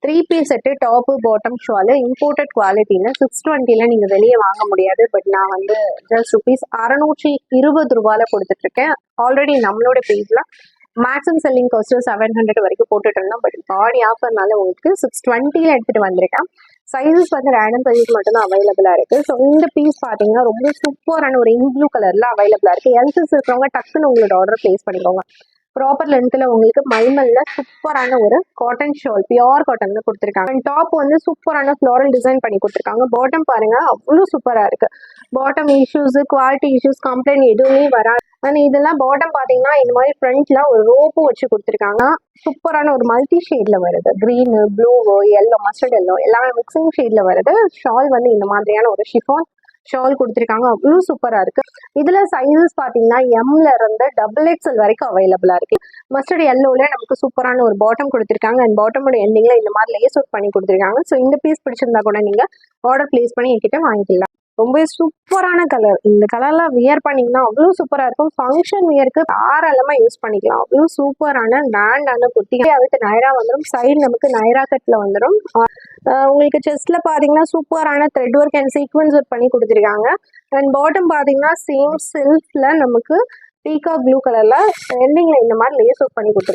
3 piece set top bottom shawl imported குவாலிட்டின்னு 620 நீங்க வெளியே வாங்க முடியாது. பட் நான் வந்து ஜஸ்ட் ருபீஸ் 620 கொடுத்துட்டு இருக்கேன். ஆல்ரெடி நம்மளோட பேஜ்ல மேக்ஸிமம் செல்லிங் காஸ்ட் 700 வரைக்கும் போட்டுட்டு இருந்தோம். பட் பாடி ஆஃபர்னால உங்களுக்கு 620 எடுத்துட்டு வந்திருக்கேன். சைஸஸ் வந்து ரேண்டம் சைஸ் மட்டும் தான் அவைலபிளா இருக்கு. ஸோ இந்த பீஸ் பாத்தீங்கன்னா ரொம்ப சூப்பரான ஒரு இங்க் ப்ளூ கலர்ல அவைலபிளா இருக்கு. எல்சஸ் இருக்கிறவங்க டக்குன்னு உங்களோட ஆர்டர் பிளேஸ் பண்ணிக்கோங்க. ப்ராப்பர் லென்த்ல உங்களுக்கு மைமல்ல சூப்பரான ஒரு காட்டன் ஷால் பியோர் காட்டன்ல கொடுத்துருக்காங்க. அண்ட் டாப் வந்து சூப்பரான ஃப்ளோரல் டிசைன் பண்ணி கொடுத்துருக்காங்க. பாட்டம் பாருங்க அவ்வளோ சூப்பரா இருக்கு. Bottom issues quality issues complaint எதுவுமே வராது. அண்ட் இதெல்லாம் பாட்டம் பாத்தீங்கன்னா இந்த மாதிரி ஃப்ரண்ட்ல ஒரு ரோப்பு வச்சு கொடுத்துருக்காங்க. சூப்பரான ஒரு மல்டி ஷேட்ல வருது. Green blue yellow mustard yellow எல்லாமே மிக்சிங் ஷேட்ல வருது. ஷால் வந்து இந்த மாதிரியான ஒரு ஷிஃபான் ஷால் கொடுத்துருக்காங்க. அவ்வளோ சூப்பரா இருக்கு. இதுல சைஸஸ் பாத்தீங்கன்னா எம்ல இருந்து XXL வரைக்கும் அவைலபிளா இருக்கு. மஸ்டர்ட் எல்லோல நமக்கு சூப்பரான ஒரு பாட்டம் கொடுத்துருக்காங்க. அண்ட் பாட்டமோட எண்டிங்ல இந்த மாதிரி லேஸ் அவுட் பண்ணி கொடுத்துருக்காங்க. ஸோ இந்த பீஸ் பிடிச்சிருந்தா கூட நீங்க ஆர்டர் பிளேஸ் பண்ணி என்கிட்ட வாங்கிக்கலாம். ரொம்ப சூப்பரான கலர். இந்த கலர்லாம் வியர் பண்ணீங்கன்னா அவ்வளோ சூப்பரா இருக்கும். ஃபங்க்ஷன் வியருக்கு தாராளமா யூஸ் பண்ணிக்கலாம். அவ்வளோ சூப்பரான கிராண்டான குர்த்தி. அதுக்கு நைரா வந்துடும். சைடு நமக்கு நைரா கட்ல வந்துடும். உங்களுக்கு செஸ்ட்ல பாத்தீங்கன்னா சூப்பரான thread work and sequence work பண்ணி கொடுத்துருக்காங்க. அண்ட் பாட்டம் பாத்தீங்கன்னா சேம் சில்க்ல நமக்கு பீகாக் ப்ளூ கலர்ல எண்டிங்ல இந்த மாதிரி லேஸ் ஒர்க் பண்ணி கொடுத்துருக்காங்க.